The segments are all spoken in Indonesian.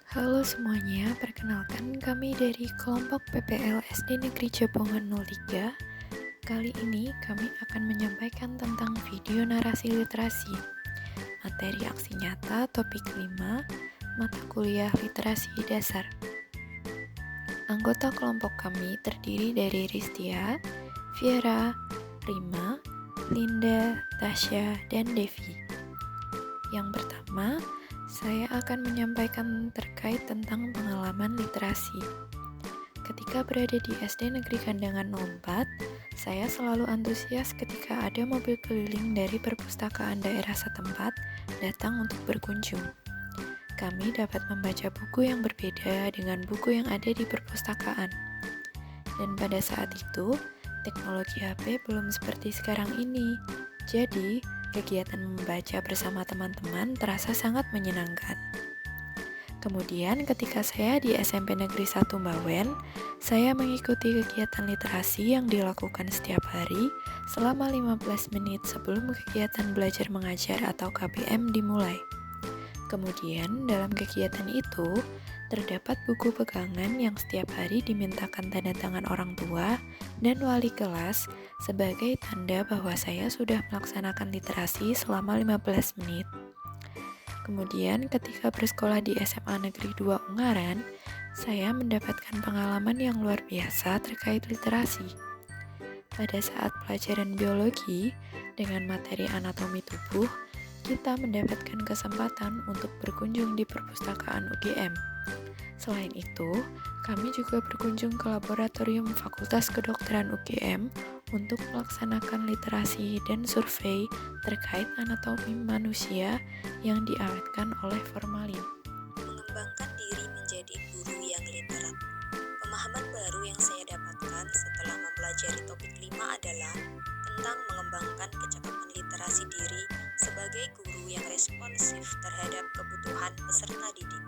Halo semuanya, perkenalkan kami dari kelompok PPL SD Negeri Jepongan 03. Kali ini kami akan menyampaikan tentang video narasi literasi, materi aksi nyata topik 5, mata kuliah literasi dasar. Anggota kelompok kami terdiri dari Ristia, Viera, Rima, Linda, Tasya, dan Devi. Yang pertama, saya akan menyampaikan terkait tentang pengalaman literasi. Ketika berada di SD Negeri Kandangan 04, saya selalu antusias ketika ada mobil keliling dari perpustakaan daerah setempat datang untuk berkunjung. Kami dapat membaca buku yang berbeda dengan buku yang ada di perpustakaan. Dan pada saat itu, teknologi HP belum seperti sekarang ini. Jadi, kegiatan membaca bersama teman-teman terasa sangat menyenangkan. Kemudian ketika saya di SMP Negeri 1 Bawen, saya mengikuti kegiatan literasi yang dilakukan setiap hari selama 15 menit sebelum kegiatan belajar mengajar atau KBM dimulai. Kemudian dalam kegiatan itu, terdapat buku pegangan yang setiap hari dimintakan tanda tangan orang tua dan wali kelas sebagai tanda bahwa saya sudah melaksanakan literasi selama 15 menit. Kemudian ketika bersekolah di SMA Negeri 2 Ungaran, saya mendapatkan pengalaman yang luar biasa terkait literasi. Pada saat pelajaran biologi dengan materi anatomi tubuh, kita mendapatkan kesempatan untuk berkunjung di perpustakaan UGM. Selain itu, kami juga berkunjung ke laboratorium Fakultas Kedokteran UGM untuk melaksanakan literasi dan survei terkait anatomi manusia yang diawetkan oleh formalin. Mengembangkan diri menjadi guru yang literat. Pemahaman baru yang saya dapatkan setelah mempelajari topik 5 adalah tentang mengembangkan kecakapan literasi diri sebagai guru yang responsif terhadap kebutuhan peserta didik.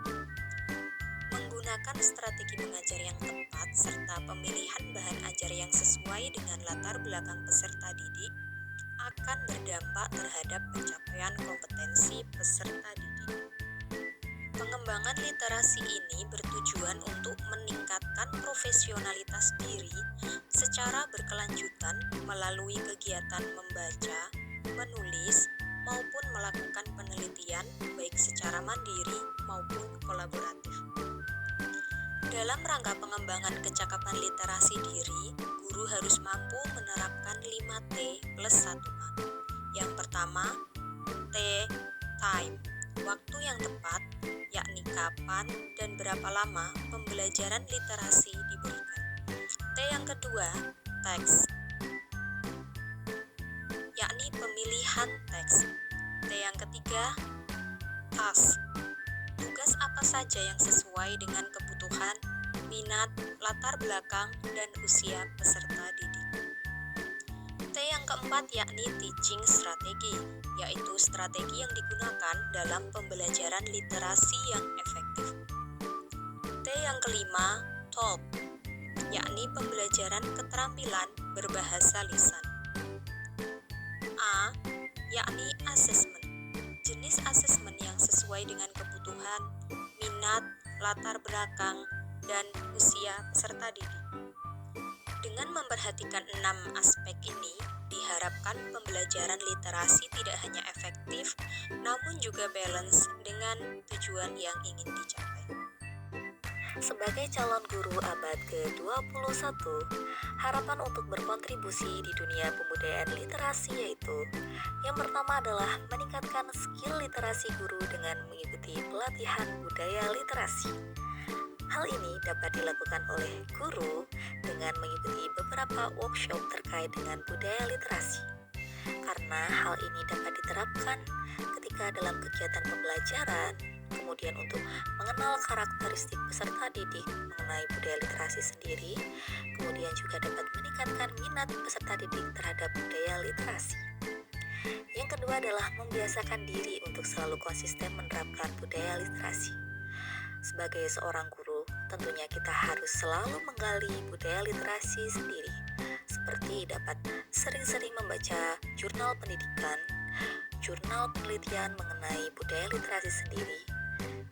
Menggunakan strategi mengajar yang tepat serta pemilihan bahan ajar yang sesuai dengan latar belakang peserta didik akan berdampak terhadap pencapaian kompetensi peserta didik. Pengembangan literasi ini bertujuan untuk meningkatkan profesionalitas diri secara berkelanjutan melalui kegiatan membaca, menulis, maupun melakukan penelitian baik secara mandiri maupun kolaboratif. Dalam rangka pengembangan kecakapan literasi diri, guru harus mampu menerapkan 5T plus 1A. Yang pertama, T, time, waktu yang tepat, yakni kapan dan berapa lama pembelajaran literasi diberikan. T yang kedua, teks, yakni pemilihan teks. T yang ketiga, task, tugas apa saja yang sesuai dengan kebutuhan, minat, latar belakang, dan usia peserta didik. T yang keempat yakni teaching strategi, yaitu strategi yang digunakan dalam pembelajaran literasi yang efektif. T yang kelima, talk, yakni pembelajaran keterampilan berbahasa lisan. A, yakni assessment, jenis asesmen yang sesuai dengan kebutuhan, minat, latar belakang, dan usia peserta didik. Dengan memperhatikan 6 aspek ini, diharapkan pembelajaran literasi tidak hanya efektif, namun juga balance dengan tujuan yang ingin dicapai. Sebagai calon guru abad ke-21, harapan untuk berkontribusi di dunia pembudayaan literasi yaitu yang pertama adalah meningkatkan skill literasi guru dengan mengikuti pelatihan budaya literasi. Hal ini dapat dilakukan oleh guru dengan mengikuti beberapa workshop terkait dengan budaya literasi. Karena hal ini dapat diterapkan ketika dalam kegiatan pembelajaran, kemudian untuk mengenal karakteristik peserta didik mengenai budaya literasi sendiri, kemudian juga dapat meningkatkan minat peserta didik terhadap budaya literasi. Yang kedua adalah membiasakan diri untuk selalu konsisten menerapkan budaya literasi. Sebagai seorang guru, tentunya kita harus selalu menggali budaya literasi sendiri, seperti dapat sering-sering membaca jurnal pendidikan, jurnal penelitian mengenai budaya literasi sendiri.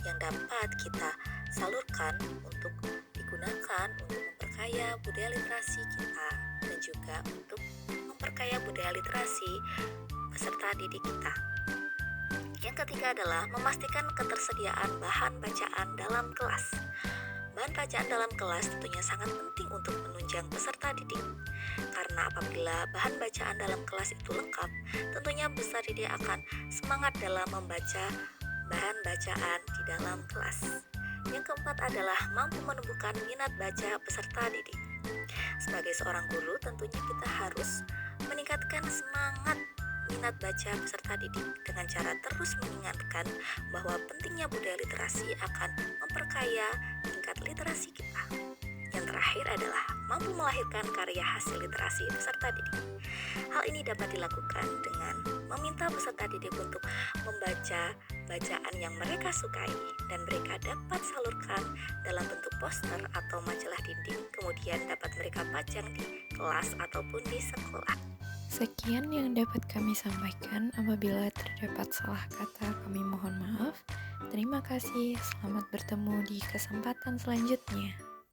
yang dapat kita salurkan untuk digunakan untuk memperkaya budaya literasi kita dan juga untuk memperkaya budaya literasi peserta didik kita. Yang ketiga adalah memastikan ketersediaan bahan bacaan dalam kelas. Bahan bacaan dalam kelas tentunya sangat penting untuk menunjang peserta didik. Karena apabila bahan bacaan dalam kelas itu lengkap, tentunya peserta didik akan semangat dalam membaca bahan bacaan di dalam kelas. Yang keempat adalah mampu menumbuhkan minat baca peserta didik. Sebagai seorang guru, tentunya kita harus meningkatkan semangat minat baca peserta didik dengan cara terus mengingatkan bahwa pentingnya budaya literasi akan memperkaya tingkat literasi kita. Yang terakhir adalah mampu melahirkan karya hasil literasi peserta didik. Hal ini dapat dilakukan dengan meminta peserta didik untuk membaca bacaan yang mereka sukai dan mereka dapat salurkan dalam bentuk poster atau majalah dinding, kemudian dapat mereka pajang di kelas ataupun di sekolah. Sekian yang dapat kami sampaikan. Apabila terdapat salah kata, kami mohon maaf. Terima kasih. Selamat bertemu di kesempatan selanjutnya.